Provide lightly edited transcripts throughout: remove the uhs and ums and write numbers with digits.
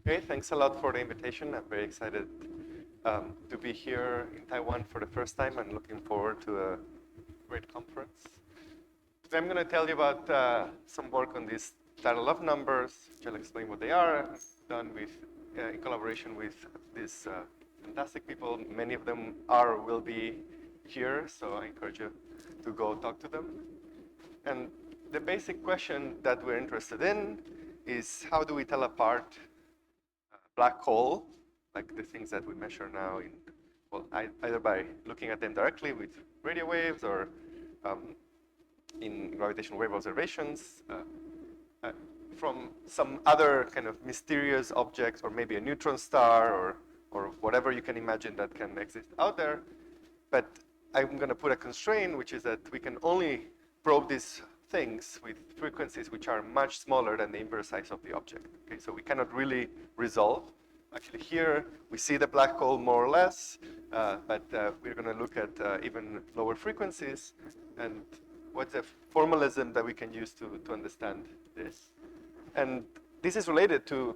Okay, thanks a lot for the invitation. I'm very excited to be here in Taiwan for the first time and looking forward to a great conference. Today I'm going to tell you about some work on this Tidal of numbers, which I'll explain what they are, done with, in collaboration with these fantastic people. Many of them are or will be here, so I encourage you to go talk to them. And the basic question that we're interested in is how do we tell apart black hole, like the things that we measure now in, well, either by looking at them directly with radio waves or in gravitational wave observations, from some other kind of mysterious objects, or maybe a neutron star, or whatever you can imagine that can exist out there. But I'm going to put a constraint, which is that we can only probe these things with frequencies which are much smaller than the inverse size of the object. Okay, so we cannot really resolve. Actually, here we see the black hole more or less, but we're going to look at even lower frequencies and what's the formalism that we can use to understand this. And this is related to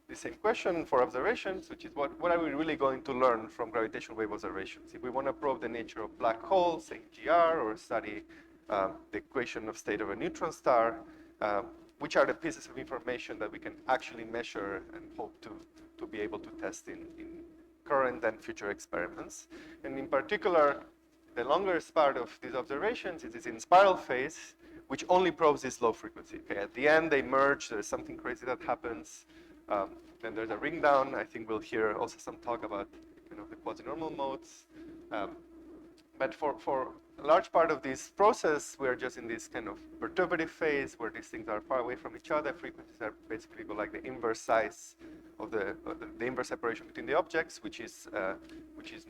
the same question for observations, which is what are we really going to learn from gravitational wave observations? If we want to probe the nature of black holes, say GR, or study the equation of state of a neutron star, which are the pieces of information that we can actually measure and hope to be able to test in current and future experiments. And in particular, the longest part of these observations is in spiral phase, which only probes this low frequency. Okay, at the end, they merge. There's something crazy that happens. Then there's a ring down. I think we'll hear also some talk about kind of the quasi-normal modes. But for a large part of this process, we're just in this kind of perturbative phase where these things are far away from each other. Frequencies are basically like the inverse size of the inverse separation between the objects, which is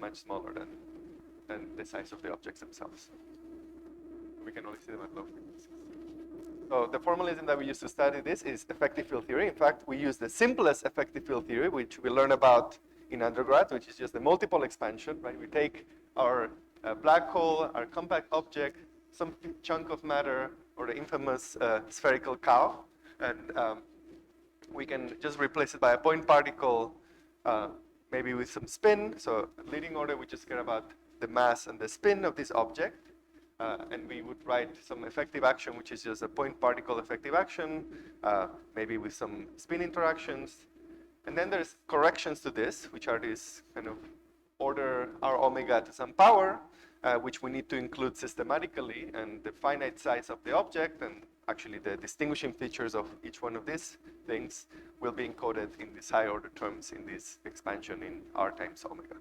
much smaller than the size of the objects themselves. We can only see them at low frequencies. So the formalism that we use to study this is effective field theory. In fact, we use the simplest effective field theory, which we learn about in undergrad, which is just the multiple expansion, right? We take our black hole, our compact object, some chunk of matter, or the infamous spherical cow, and we can just replace it by a point particle, maybe with some spin. So leading order, we just care about the mass and the spin of this object. And we would write some effective action, which is just a point particle effective action, maybe with some spin interactions. And then there's corrections to this, which are these kind of order R omega to some power, which we need to include systematically, and the finite size of the object, and actually the distinguishing features of each one of these things will be encoded in these high order terms in this expansion in R times omega.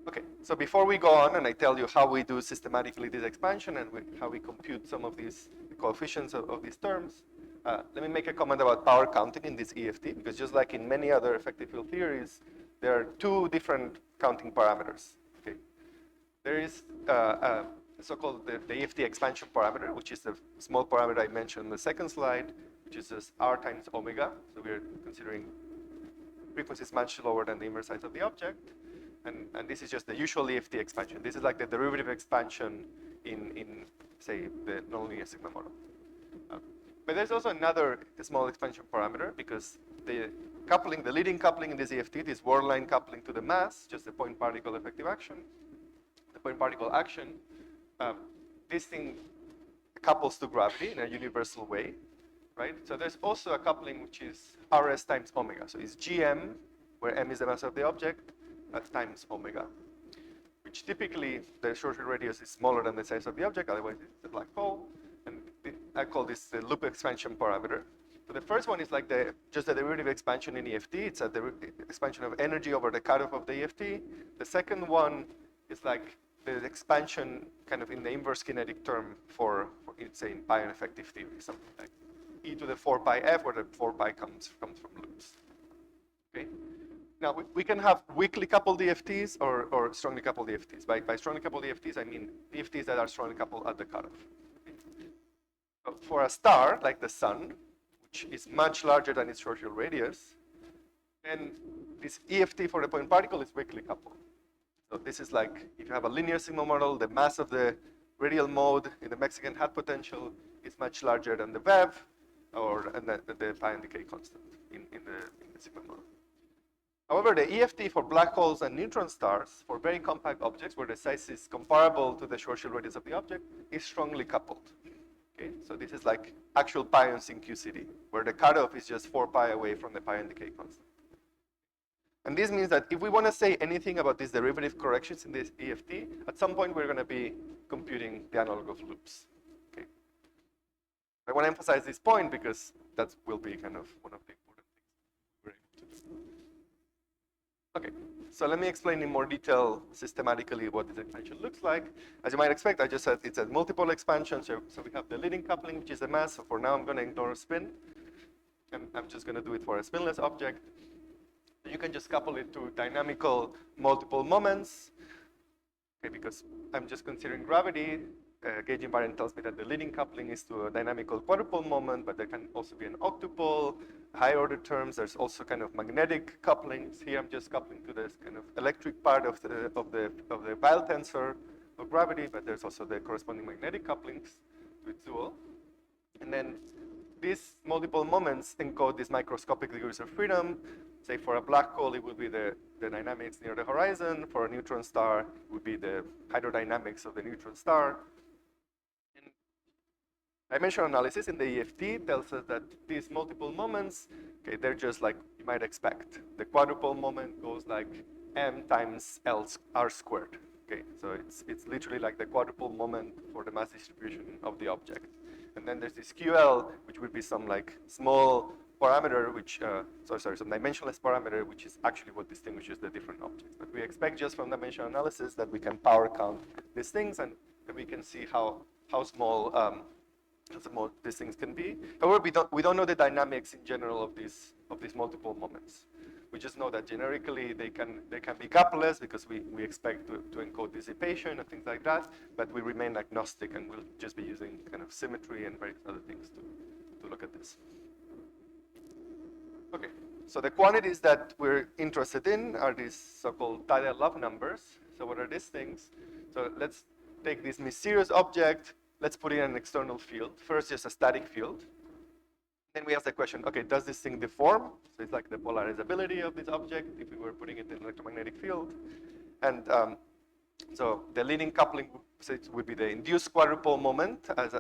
Okay, so before we go on and I tell you how we do systematically this expansion and how we compute some of these coefficients of these terms, let me make a comment about power counting in this EFT, because just like in many other effective field theories, there are two different counting parameters. Okay, there is a so-called the EFT expansion parameter, which is the small parameter I mentioned in the second slide, which is just R times omega. So we're considering frequencies much lower than the inverse size of the object. And this is just the usual EFT expansion. This is like the derivative expansion in say, the nonlinear sigma model. But there's also another small expansion parameter, because the coupling, the leading coupling in this EFT, this word line coupling to the mass, just the point particle effective action, the point particle action, this thing couples to gravity in a universal way, right? So there's also a coupling which is Rs times omega. So it's Gm, where m is the mass of the object, times omega, which typically the shorter radius is smaller than the size of the object, otherwise it's a black hole. And I call this the loop expansion parameter. So the first one is like just the derivative expansion in EFT. It's a expansion of energy over the cutoff of the EFT. The second one is like the expansion kind of in the inverse kinetic term for say, in pion effective theory, something like e to the 4 pi f, where the 4 pi comes from loops. Okay. Now, we can have weakly coupled EFTs or strongly coupled EFTs. By strongly coupled EFTs, I mean EFTs that are strongly coupled at the cutoff. Okay. For a star, like the sun, which is much larger than its short radius, then this EFT for the point particle is weakly coupled. So this is like, if you have a linear sigma model, the mass of the radial mode in the Mexican hat potential is much larger than the VEV, or and the pi and decay constant in the sigma model. However, the EFT for black holes and neutron stars, for very compact objects where the size is comparable to the Schwarzschild radius of the object, is strongly coupled. Okay, so this is like actual pions in QCD, where the cutoff is just 4 pi away from the pi and decay constant. And this means that if we want to say anything about these derivative corrections in this EFT, at some point we're going to be computing the analog of loops. Okay. I want to emphasize this point because that will be kind of one of the important things we're able to do. Okay, so let me explain in more detail systematically what this expansion looks like. As you might expect, I just said it's a multiple expansion. So we have the leading coupling, which is the mass. So for now, I'm going to ignore spin. And I'm just going to do it for a spinless object. You can just couple it to dynamical multiple moments. Okay, because I'm just considering gravity. Gauge invariant tells me that the leading coupling is to a dynamical quadrupole moment, but there can also be an octupole, high order terms. There's also kind of magnetic couplings. Here I'm just coupling to this kind of electric part of the Weil tensor of gravity, but there's also the corresponding magnetic couplings to its dual. And then these multiple moments encode these microscopic degrees of freedom. Say for a black hole, it would be the dynamics near the horizon. For a neutron star, it would be the hydrodynamics of the neutron star. Dimensional analysis in the EFT tells us that these multiple moments, okay, they're just like you might expect. The quadrupole moment goes like m times r squared. Okay, so it's literally like the quadrupole moment for the mass distribution of the object. And then there's this QL, which would be some like small parameter, which some dimensionless parameter, which is actually what distinguishes the different objects. But we expect just from dimensional analysis that we can power count these things, and that we can see how small these things can be. However, we don't know the dynamics in general of these multiple moments. We just know that generically they can be coupleless because we expect to encode dissipation and things like that, but we remain agnostic and we'll just be using kind of symmetry and various other things to look at this. Okay, so the quantities that we're interested in are these so-called Tidal love numbers. So what are these things? So let's take this mysterious object. Let's put it in an external field. First, just a static field. Then we ask the question, okay, does this thing deform? So it's like the polarizability of this object if we were putting it in an electromagnetic field. And so the leading coupling would be the induced quadrupole moment as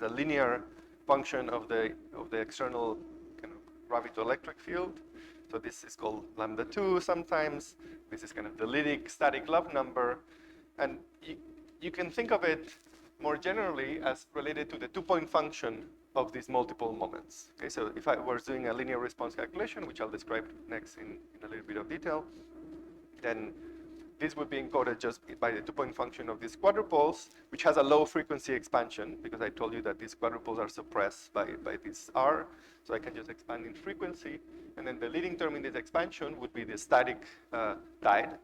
a linear function of the external kind of gravitoelectric field. So this is called lambda 2 sometimes. This is kind of the leading static love number. And you can think of it more generally as related to the two-point function of these multiple moments. Okay, so if I was doing a linear response calculation, which I'll describe next in a little bit of detail, then this would be encoded just by the two-point function of these quadrupoles, which has a low frequency expansion, because I told you that these quadrupoles are suppressed by this R, so I can just expand in frequency. And then the leading term in this expansion would be the static tide,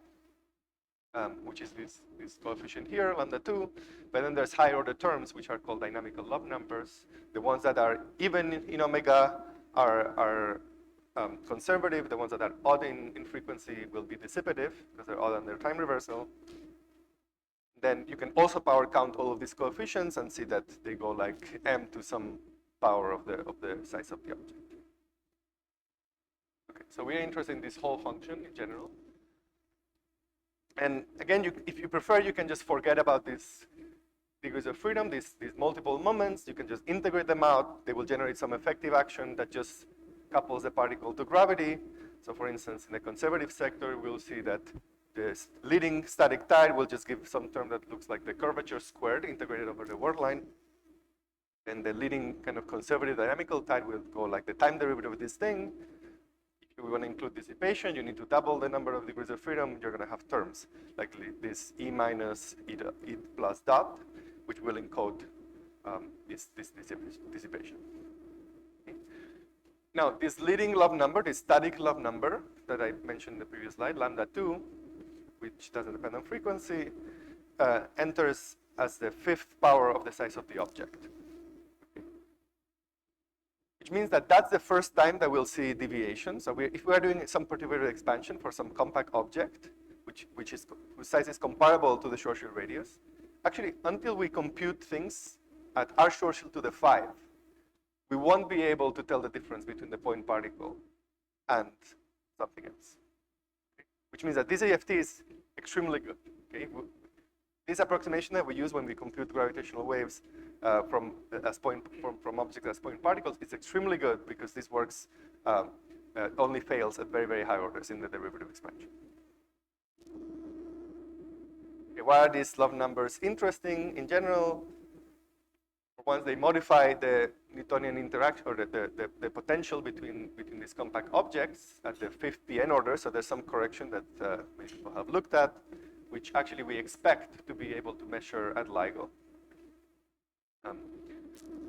which is this coefficient here, lambda 2. But then there's higher order terms, which are called dynamical love numbers. The ones that are even in omega are conservative. The ones that are odd in frequency will be dissipative, because they're odd on their time reversal. Then you can also power count all of these coefficients and see that they go like m to some power of the size of the object. Okay, so we're interested in this whole function in general. And again, if you prefer, you can just forget about these degrees of freedom, these multiple moments. You can just integrate them out. They will generate some effective action that just couples the particle to gravity. So for instance, in the conservative sector, we'll see that the leading static tide will just give some term that looks like the curvature squared integrated over the word line. And the leading kind of conservative dynamical tide will go like the time derivative of this thing. If we want to include dissipation, you need to double the number of degrees of freedom. You're going to have terms like this E minus E plus dot, which will encode this dissipation. Okay. Now, this leading love number, this static love number that I mentioned in the previous slide, lambda 2, which doesn't depend on frequency, enters as the fifth power of the size of the object. Which means that that's the first time that we'll see deviation. So if we are doing some particular expansion for some compact object, whose size is comparable to the Schwarzschild radius, actually, until we compute things at r Schwarzschild to the 5, we won't be able to tell the difference between the point particle and something else. Okay? Which means that this EFT is extremely good. Okay? This approximation that we use when we compute gravitational waves from objects as point particles is extremely good because this works only fails at very, very high orders in the derivative expansion. Okay, why are these love numbers interesting in general? Once they modify the Newtonian interaction or the potential between these compact objects at the 5th PN order, so there's some correction that many people have looked at, which actually we expect to be able to measure at LIGO.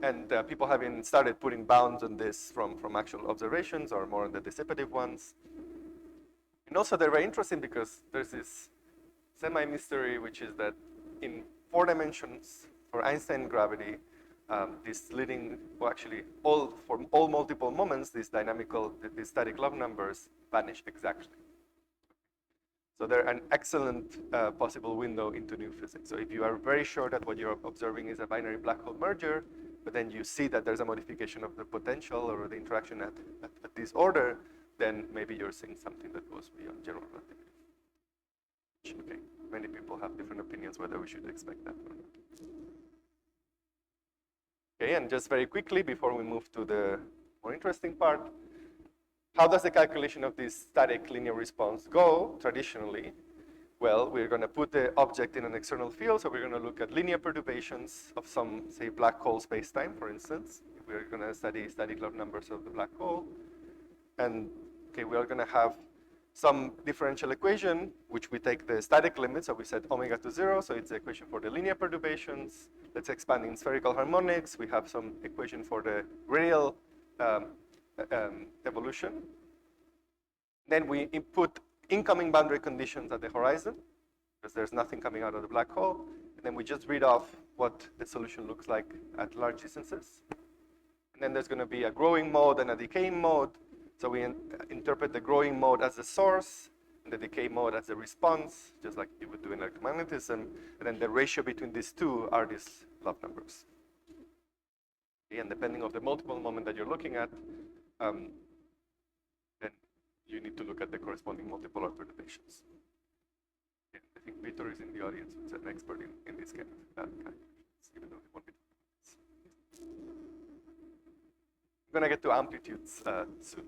And people have been started putting bounds on this from actual observations or more on the dissipative ones. And also they're very interesting because there's this semi-mystery, which is that in 4 dimensions for Einstein gravity, this leading, well, actually, for all multiple moments, these static love numbers vanish exactly. So they're an excellent possible window into new physics. So if you are very sure that what you're observing is a binary black hole merger, but then you see that there's a modification of the potential or the interaction at this order, then maybe you're seeing something that goes beyond general relativity. Okay, many people have different opinions whether we should expect that or not. Okay, and just very quickly before we move to the more interesting part, how does the calculation of this static linear response go traditionally? Well, we're going to put the object in an external field, so we're going to look at linear perturbations of some, say, black hole spacetime, for instance. We're going to study static love numbers of the black hole. And okay, we are going to have some differential equation, which we take the static limit, so we set omega to 0, so it's the equation for the linear perturbations. Let's expand in spherical harmonics. We have some equation for the radial evolution. Then we input incoming boundary conditions at the horizon, because there's nothing coming out of the black hole. And then we just read off what the solution looks like at large distances. And then there's going to be a growing mode and a decaying mode. So we interpret the growing mode as the source, and the decay mode as the response, just like you would do in electromagnetism. And then the ratio between these two are these love numbers. Okay, and depending on the multiple moment that you're looking at, then you need to look at the corresponding multipolar perturbations. Yeah, I think Vitor is in the audience, who's an expert in this kind of calculations, even though he won't be talking about this. I'm going to get to amplitudes soon.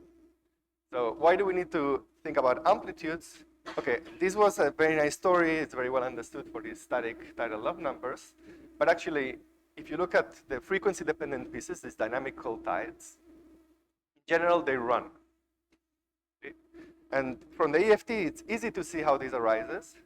So why do we need to think about amplitudes? Okay, this was a very nice story. It's very well understood for these static tidal love numbers. But actually, if you look at the frequency-dependent pieces, these dynamical tides, in general, they run. Okay? And from the EFT, it's easy to see how this arises,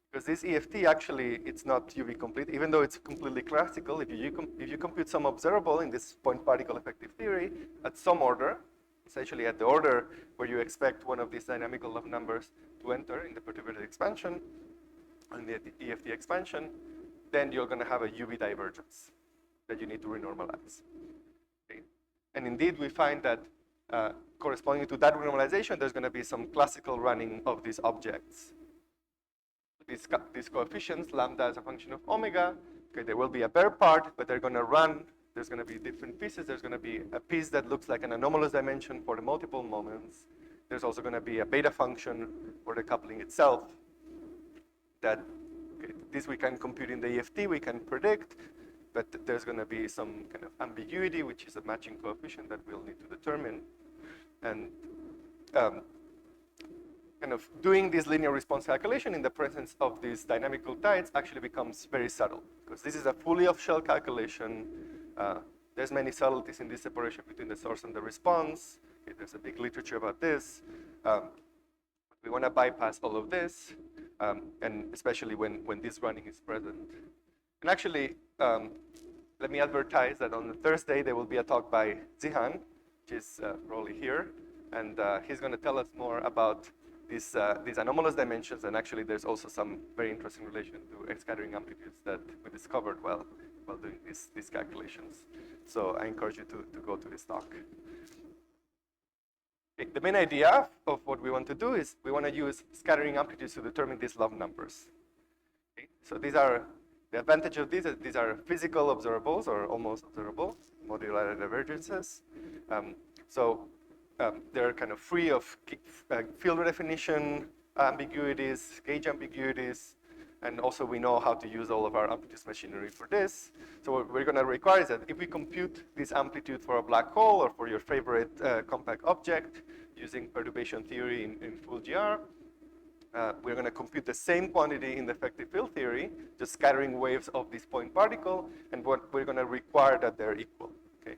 because this EFT actually, it's not UV complete, even though it's completely classical. If you compute some observable in this point particle effective theory at some order, essentially at the order where you expect one of these dynamical love numbers to enter in the perturbative expansion, in the EFT expansion, then you're going to have a UV divergence that you need to renormalize. Okay? And indeed, we find that corresponding to that renormalization, there's going to be some classical running of these objects. These coefficients, lambda as a function of omega, okay, there will be a bare part, but they're going to run. There's going to be different pieces. There's going to be a piece that looks like an anomalous dimension for the multiple moments. There's also going to be a beta function for the coupling itself. That okay, this we can compute in the EFT, we can predict, but there's going to be some kind of ambiguity, which is a matching coefficient that we'll need to determine. And kind of doing this linear response calculation in the presence of these dynamical tides actually becomes very subtle, because this is a fully off-shell calculation. There's many subtleties in this separation between the source and the response. Okay, there's a big literature about this. We want to bypass all of this, and especially when this running is present. And actually, let me advertise that on Thursday there will be a talk by Zihan, which is probably here, and he's going to tell us more about these anomalous dimensions, and actually there's also some very interesting relation to scattering amplitudes that we discovered while doing these calculations. So I encourage you to go to this talk. Okay, the main idea of what we want to do is we want to use scattering amplitudes to determine these love numbers. Okay, so these are The advantage of these is these are physical observables or almost observable modular divergences. They're kind of free of field definition ambiguities, gauge ambiguities, and also we know how to use all of our amplitude machinery for this. So what we're going to require is that if we compute this amplitude for a black hole or for your favorite compact object using perturbation theory in full GR, we're going to compute the same quantity in the effective field theory, just scattering waves of this point particle, and what we're going to require that they're equal. Okay,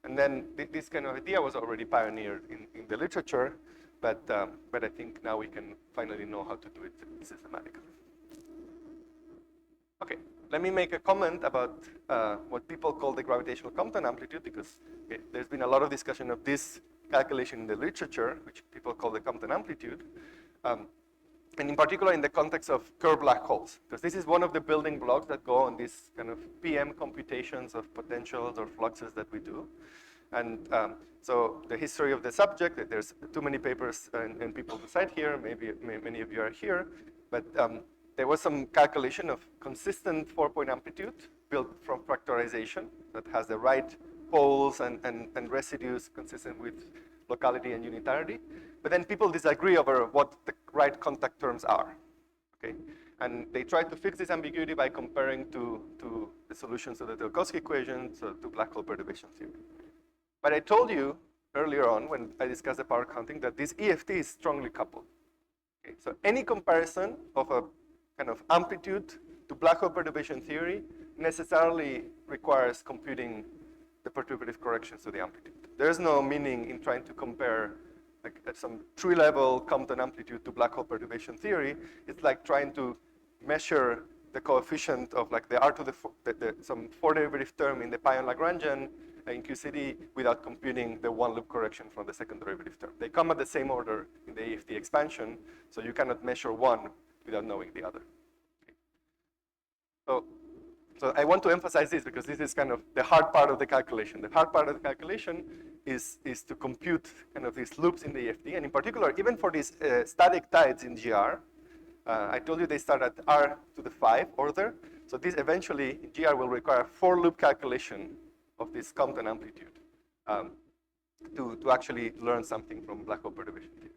and then this kind of idea was already pioneered in the literature, but I think now we can finally know how to do it systematically. Okay, let me make a comment about what people call the gravitational Compton amplitude, because there's been a lot of discussion of this calculation in the literature, which people call the Compton amplitude. And in particular in the context of curved black holes, because this is one of the building blocks that go on these kind of PM computations of potentials or fluxes that we do. And so the history of the subject, there's too many papers and people to cite here, maybe many of you are here, but there was some calculation of consistent 4-point amplitude built from factorization that has the right poles and residues consistent with locality and unitarity. But then people disagree over what the right contact terms are, okay? And they try to fix this ambiguity by comparing to the solutions to the Minkowski equation, so to black hole perturbation theory. But I told you earlier on when I discussed the power counting that this EFT is strongly coupled. Okay? So any comparison of a kind of amplitude to black hole perturbation theory necessarily requires computing the perturbative corrections to the amplitude. There's no meaning in trying to compare like some tree-level Compton amplitude to black hole perturbation theory. It's like trying to measure the coefficient of like the R to the some 4-derivative term in the pion Lagrangian in QCD without computing the one-loop correction from the second derivative term. They come at the same order in the EFT expansion, so you cannot measure one without knowing the other. Okay. So I want to emphasize this because this is kind of the hard part of the calculation. The hard part of the calculation is to compute kind of these loops in the EFT, and in particular, even for these static tides in GR, I told you they start at R to the 5 order. So this eventually, in GR, will require 4-loop calculation of this Compton amplitude to actually learn something from black hole perturbation theory.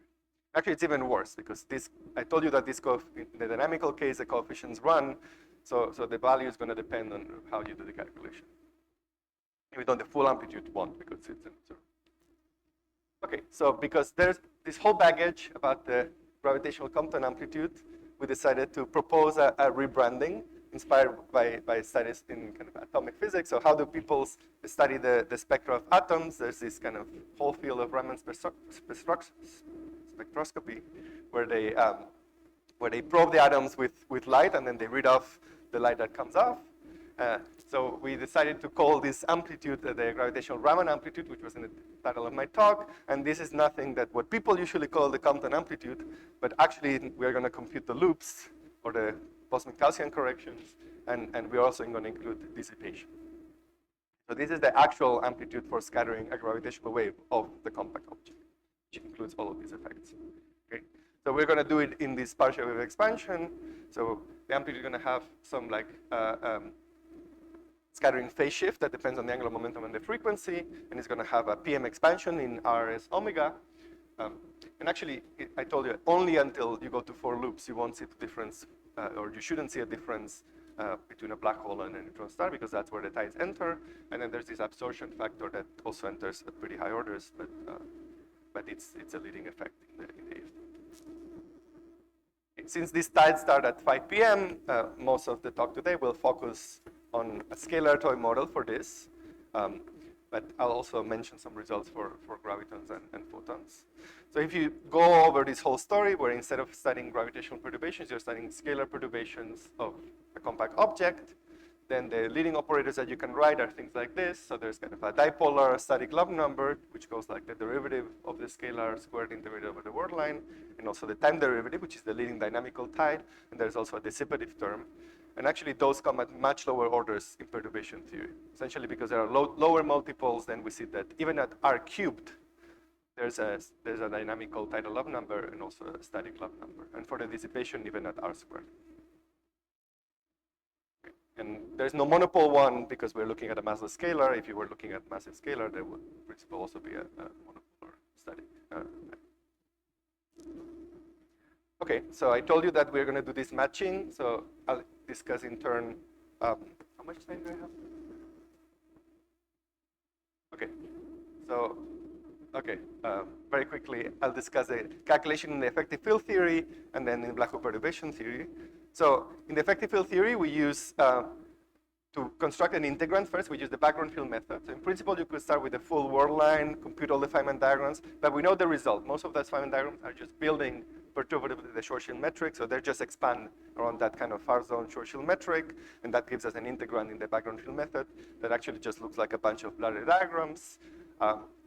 Actually, it's even worse because this, I told you that this in the dynamical case, the coefficients run, so the value is going to depend on how you do the calculation. Even though the full amplitude won't because it's an observer. Okay, so because there's this whole baggage about the gravitational Compton amplitude, we decided to propose a rebranding inspired by studies in kind of atomic physics. So how do people study the spectra of atoms? There's this kind of whole field of Raman spectroscopy where they probe the atoms with light and then they read off the light that comes off. So we decided to call this amplitude the gravitational Raman amplitude, which was in the title of my talk. And this is nothing that what people usually call the Compton amplitude, but actually we're going to compute the loops or the post-Minkowskian corrections, and we're also going to include dissipation. So this is the actual amplitude for scattering a gravitational wave of the compact object, which includes all of these effects. Okay? So we're going to do it in this partial wave expansion. So the amplitude is going to have some like scattering phase shift that depends on the angular momentum and the frequency, and it's going to have a PM expansion in RS omega. And actually, I told you, only until you go to 4 loops, you won't see the difference, or you shouldn't see a difference between a black hole and a neutron star, because that's where the tides enter. And then there's this absorption factor that also enters at pretty high orders, but it's a leading effect in the AFT. Since these tides start at 5 p.m., most of the talk today will focus on a scalar toy model for this. But I'll also mention some results for gravitons and photons. So if you go over this whole story, where instead of studying gravitational perturbations, you're studying scalar perturbations of a compact object, then the leading operators that you can write are things like this. So there's kind of a dipolar static love number, which goes like the derivative of the scalar squared integrated over the word line, and also the time derivative, which is the leading dynamical tide, and there's also a dissipative term. And actually, those come at much lower orders in perturbation theory. Essentially, because there are lower multiples, then we see that even at R cubed, there's a dynamical tidal love number and also a static love number. And for the dissipation, even at R squared. Okay. And there's no monopole one because we're looking at a massless scalar. If you were looking at massive scalar, there would in principle also be a monopolar study. Okay, so I told you that we're going to do this matching. So I'll discuss in turn. How much time do I have? Okay, so very quickly, I'll discuss the calculation in the effective field theory and then in black hole perturbation theory. So in the effective field theory, we use to construct an integrand first, we use the background field method. So in principle, you could start with the full world line, compute all the Feynman diagrams, but we know the result. Most of those Feynman diagrams are just building perturbatively the Schwarzschild metric, so they just expand around that kind of far zone Schwarzschild metric, and that gives us an integrand in the background field method that actually just looks like a bunch of ladder diagrams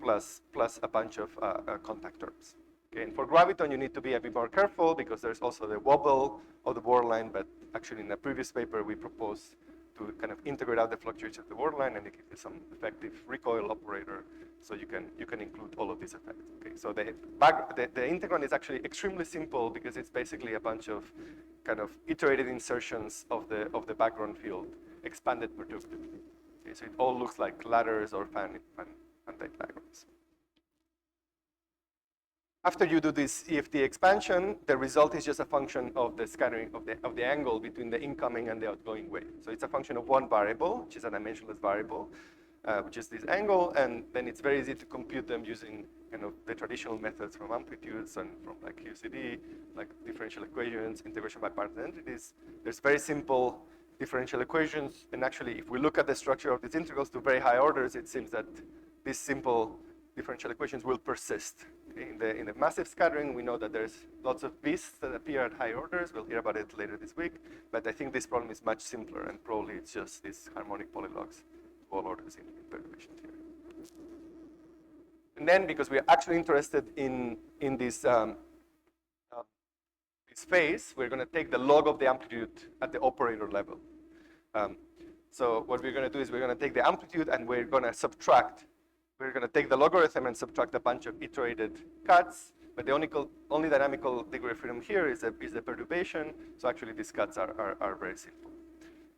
plus a bunch of contact terms. Okay, and for graviton, you need to be a bit more careful because there's also the wobble of the world line, but actually in the previous paper, we proposed to kind of integrate out the fluctuations of the world line and give you some effective recoil operator, so you can include all of these effects. Okay, so the integrand is actually extremely simple because it's basically a bunch of kind of iterated insertions of the background field expanded perturbatively. Okay, so it all looks like ladders or fan type diagrams. After you do this EFT expansion, the result is just a function of the scattering of the angle between the incoming and the outgoing wave. So it's a function of one variable, which is a dimensionless variable, which is this angle, and then it's very easy to compute them using kind of the traditional methods from amplitudes and from like QCD, like differential equations, integration by part entities. There's very simple differential equations, and actually, if we look at the structure of these integrals to very high orders, it seems that these simple differential equations will persist. Okay? In the massive scattering, we know that there's lots of beasts that appear at high orders. We'll hear about it later this week. But I think this problem is much simpler, and probably it's just these harmonic polylogs to all orders in perturbation theory. And then, because we're actually interested in this phase, we're going to take the log of the amplitude at the operator level. So what we're going to do is we're going to take the amplitude and we're going to subtract. We're going to take the logarithm and subtract a bunch of iterated cuts, but the only dynamical degree of freedom here is the perturbation, so actually these cuts are very simple.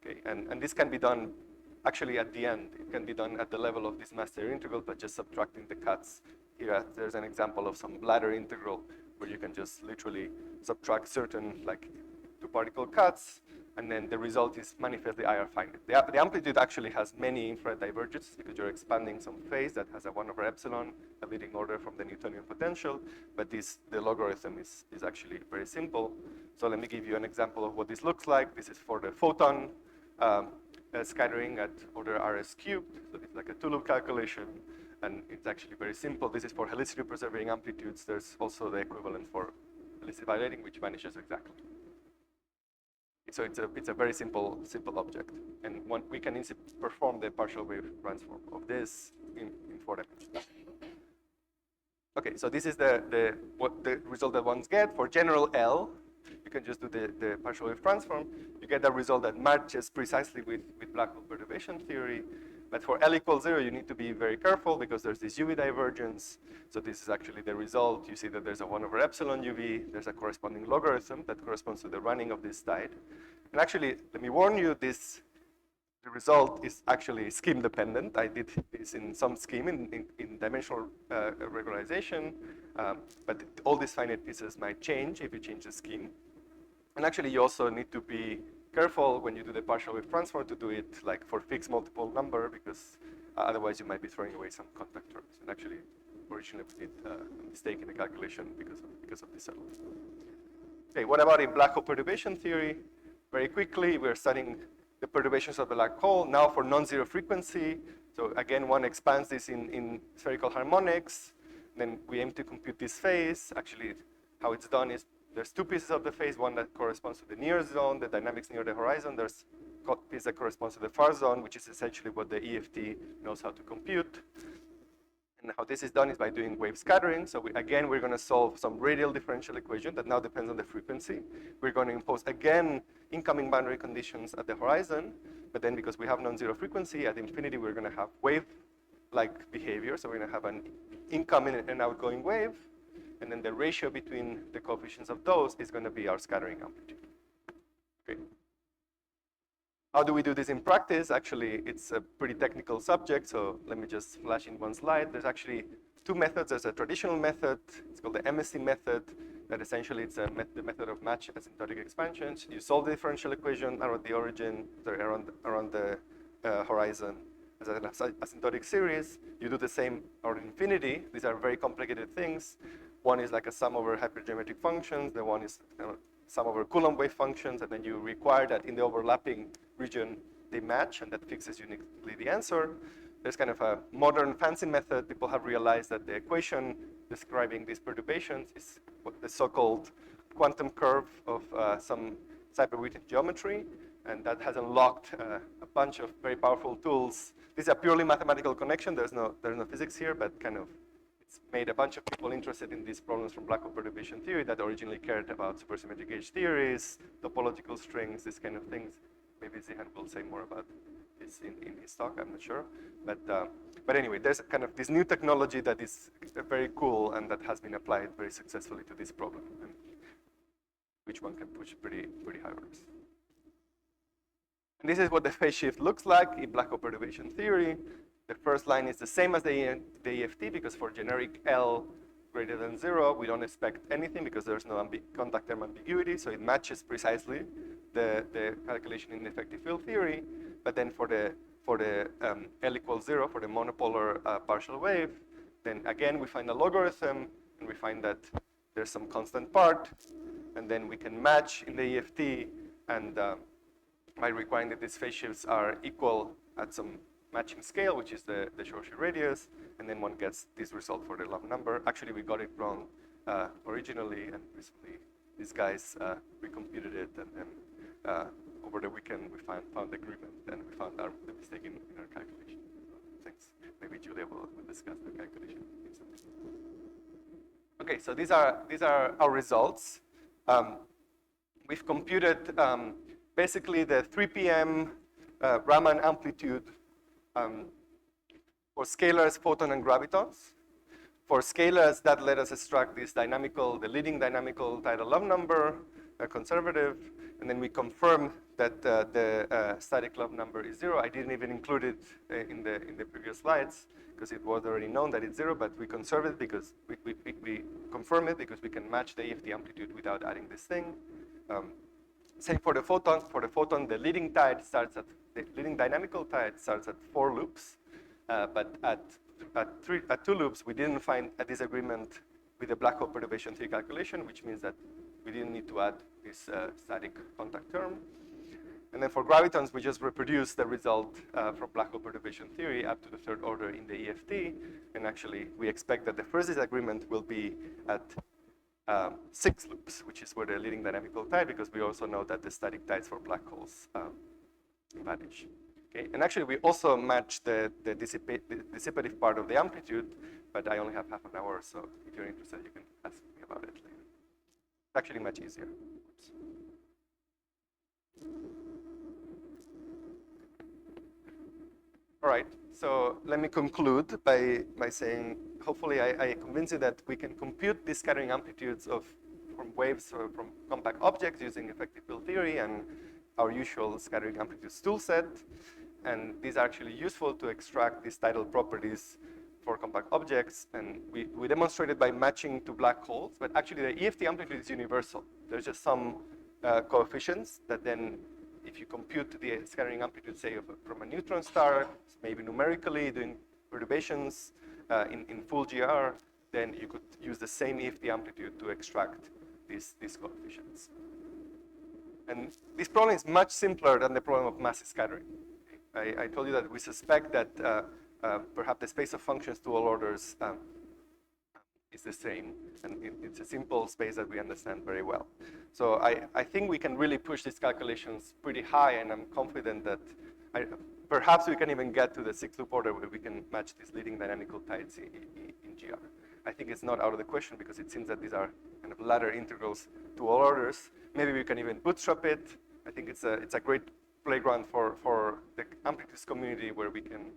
Okay, and this can be done actually at the end. It can be done at the level of this master integral, but just subtracting the cuts. Here, there's an example of some ladder integral where you can just literally subtract certain like two-particle cuts, and then the result is manifestly IR finite. The amplitude actually has many infrared divergences because you're expanding some phase that has a 1/epsilon, a leading order from the Newtonian potential, but the logarithm is actually very simple. So let me give you an example of what this looks like. This is for the photon scattering at order RS cubed, so it's like a two-loop calculation, and it's actually very simple. This is for helicity preserving amplitudes. There's also the equivalent for helicity violating, which vanishes exactly. So it's a very simple object, and we can perform the partial wave transform of this in 4 dimensions. Okay, so this is the result that ones get for general L. You can just do the partial wave transform. You get a result that matches precisely with black hole perturbation theory. But for L equals 0, you need to be very careful because there's this UV divergence. So this is actually the result. You see that there's a 1/epsilon UV. There's a corresponding logarithm that corresponds to the running of this tide. And actually, let me warn you, the result is actually scheme dependent. I did this in some scheme in dimensional regularization, but all these finite pieces might change if you change the scheme. And actually, you also need to be careful when you do the partial wave transform to do it like for fixed multiple number, because otherwise you might be throwing away some contact terms. And actually, originally we did a mistake in the calculation because of this element. Okay, what about in black hole perturbation theory? Very quickly, we're studying the perturbations of the black hole now for non-zero frequency. So again, one expands this in spherical harmonics. Then we aim to compute this phase. Actually, how it's done is there's two pieces of the phase, one that corresponds to the near zone, the dynamics near the horizon. There's a piece that corresponds to the far zone, which is essentially what the EFT knows how to compute. And how this is done is by doing wave scattering. So again, we're going to solve some radial differential equation that now depends on the frequency. We're going to impose, again, incoming boundary conditions at the horizon. But then because we have non-zero frequency, at infinity, we're going to have wave-like behavior. So we're going to have an incoming and outgoing wave. And then the ratio between the coefficients of those is going to be our scattering amplitude. Okay. How do we do this in practice? Actually, it's a pretty technical subject, so let me just flash in one slide. There's actually two methods. There's a traditional method. It's called the MSE method. That essentially it's the method of match asymptotic expansions. You solve the differential equation around the origin, sorry, around the horizon as an asymptotic series. You do the same around infinity. These are very complicated things. One is like a sum over hypergeometric functions. The one is sum over Coulomb wave functions, and then you require that in the overlapping region they match, and that fixes uniquely the answer. There's kind of a modern fancy method. People have realized that the equation describing these perturbations is what the so-called quantum curve of some cyber-Witten geometry, and that has unlocked a bunch of very powerful tools. This is a purely mathematical connection. There's no physics here, but kind of it's made a bunch of people interested in these problems from black hole perturbation theory that originally cared about supersymmetric gauge theories, topological strings, these kind of things. Maybe Zihan will say more about this in his talk, I'm not sure. But anyway, there's kind of this new technology that is very cool and that has been applied very successfully to this problem, and which one can push pretty high orders. And this is what the phase shift looks like in black hole perturbation theory. The first line is the same as the EFT, because for generic L greater than 0, we don't expect anything because there's no contact term ambiguity, so it matches precisely the calculation in effective field theory. But then for the L equals 0, for the monopolar partial wave, then again we find a logarithm, and we find that there's some constant part, and then we can match in the EFT, and by requiring that these phase shifts are equal at some matching scale, which is the Shorty radius, and then one gets this result for the love number. Actually, we got it wrong originally, and recently these guys recomputed it, and then over the weekend we found agreement, and we found the mistake in our calculation. So thanks. Maybe Julio will discuss the calculation. Okay, so these are our results. We've computed basically the 3 p.m. Raman amplitude for scalars, photon, and gravitons. For scalars, that let us extract this the leading dynamical tidal love number, conservative, and then we confirm that the static love number is 0. I didn't even include it in the previous slides because it was already known that it's 0, but we conserve it because we confirm it because we can match the EFT amplitude without adding this thing. Same for the photon. For the photon, the leading dynamical tide starts at 4 loops, but at 2 loops, we didn't find a disagreement with the black hole perturbation theory calculation, which means that we didn't need to add this static contact term. And then for gravitons, we just reproduce the result from black hole perturbation theory up to the 3rd order in the EFT. And actually, we expect that the first disagreement will be at 6 loops, which is where the leading dynamical tide, because we also know that the static tides for black holes vanish. Okay, and actually we also match the dissipative part of the amplitude, but I only have half an hour, so if you're interested, you can ask me about it later. It's actually much easier. Oops. All right, so let me conclude by saying, hopefully I convince you that we can compute these scattering amplitudes from waves or from compact objects using effective field theory and our usual scattering amplitudes tool set. And these are actually useful to extract these tidal properties for compact objects. And we demonstrated by matching to black holes, but actually the EFT amplitude is universal. There's just some coefficients that then, if you compute the scattering amplitude, say, from a neutron star, maybe numerically doing perturbations in full GR, then you could use the same EFT amplitude to extract these coefficients. And this problem is much simpler than the problem of massive scattering. I told you that we suspect that perhaps the space of functions to all orders is the same, and it's a simple space that we understand very well. So I think we can really push these calculations pretty high, and I'm confident that perhaps we can even get to the 6th loop order where we can match these leading dynamical tides in GR. I think it's not out of the question because it seems that these are kind of ladder integrals to all orders. Maybe we can even bootstrap it. I think it's a great playground for the amplitudes community where we can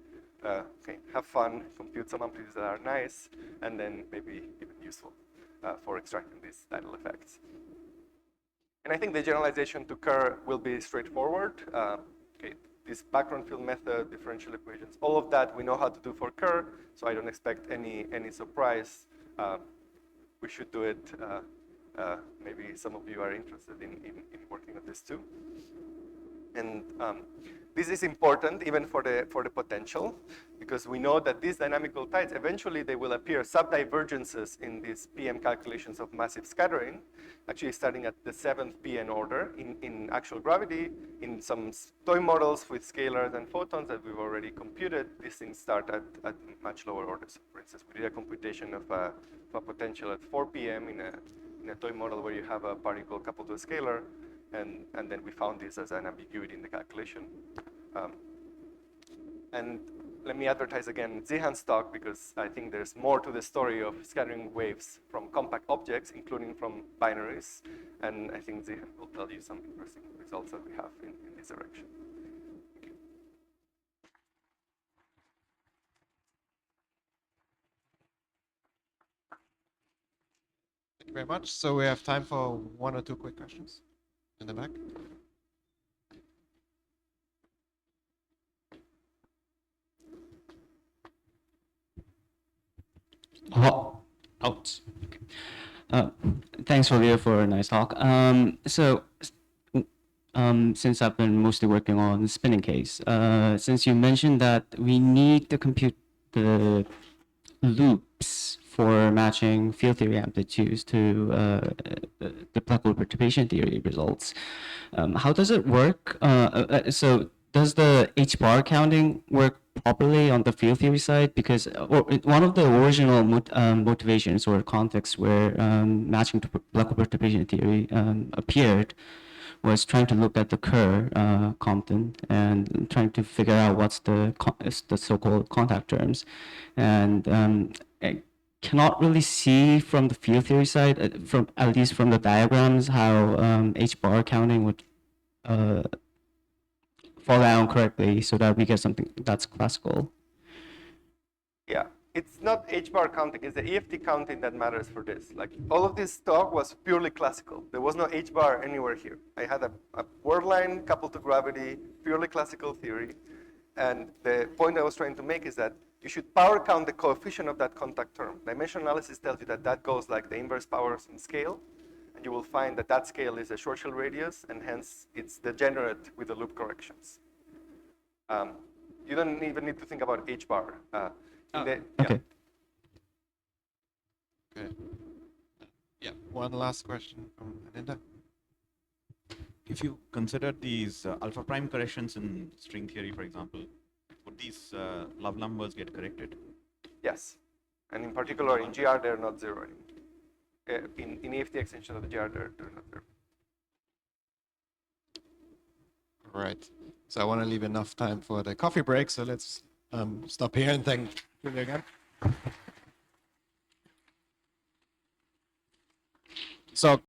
have fun, compute some amplitudes that are nice, and then maybe even useful for extracting these tidal effects. And I think the generalization to Kerr will be straightforward. this background field method, differential equations, all of that we know how to do for Kerr, so I don't expect any surprise. We should do it. Maybe some of you are interested in working on this too. And this is important even for the potential, because we know that these dynamical tides, eventually they will appear subdivergences in these PM calculations of massive scattering, actually starting at the 7th PN order in actual gravity. In some toy models with scalars and photons that we've already computed, these things start at much lower orders. For instance, we did a computation of a potential at 4 PM in a toy model where you have a particle coupled to a scalar, and then we found this as an ambiguity in the calculation. And let me advertise again Zihan's talk, because I think there's more to the story of scattering waves from compact objects, including from binaries. And I think Zihan will tell you some interesting results that we have in this direction. Thank you. Thank you very much. So we have time for 1 or 2 quick questions in the back. Oh, out. Okay. Thanks, Julio, for a nice talk. Since I've been mostly working on the spinning case, since you mentioned that we need to compute the loops for matching field theory amplitudes to the Black-Hole perturbation theory results, how does it work? So does the H-bar counting work properly on the field theory side? Because one of the original motivations or contexts where matching to Black-Hole perturbation theory appeared was trying to look at the Kerr Compton and trying to figure out what's the so-called contact terms. And I cannot really see from the field theory side, from at least from the diagrams, how H-bar counting would fall down correctly so that we get something that's classical. Yeah, it's not H-bar counting, it's the EFT counting that matters for this. Like, all of this talk was purely classical. There was no H-bar anywhere here. I had a word line coupled to gravity, purely classical theory. And the point I was trying to make is that you should power count the coefficient of that contact term. Dimensional analysis tells you that that goes like the inverse powers in scale. And you will find that that scale is a Schwarzschild radius, and hence it's degenerate with the loop corrections. You don't even need to think about H-bar. Okay. Okay. Yeah, one last question from Ananda. If you consider these alpha prime corrections in string theory, for example, would these love numbers get corrected? Yes. And in particular, in GR, they're not zero anymore. In EFT extension of the GR, they're not zero. All right. So I want to leave enough time for the coffee break. So let's stop here and thank Julio again. So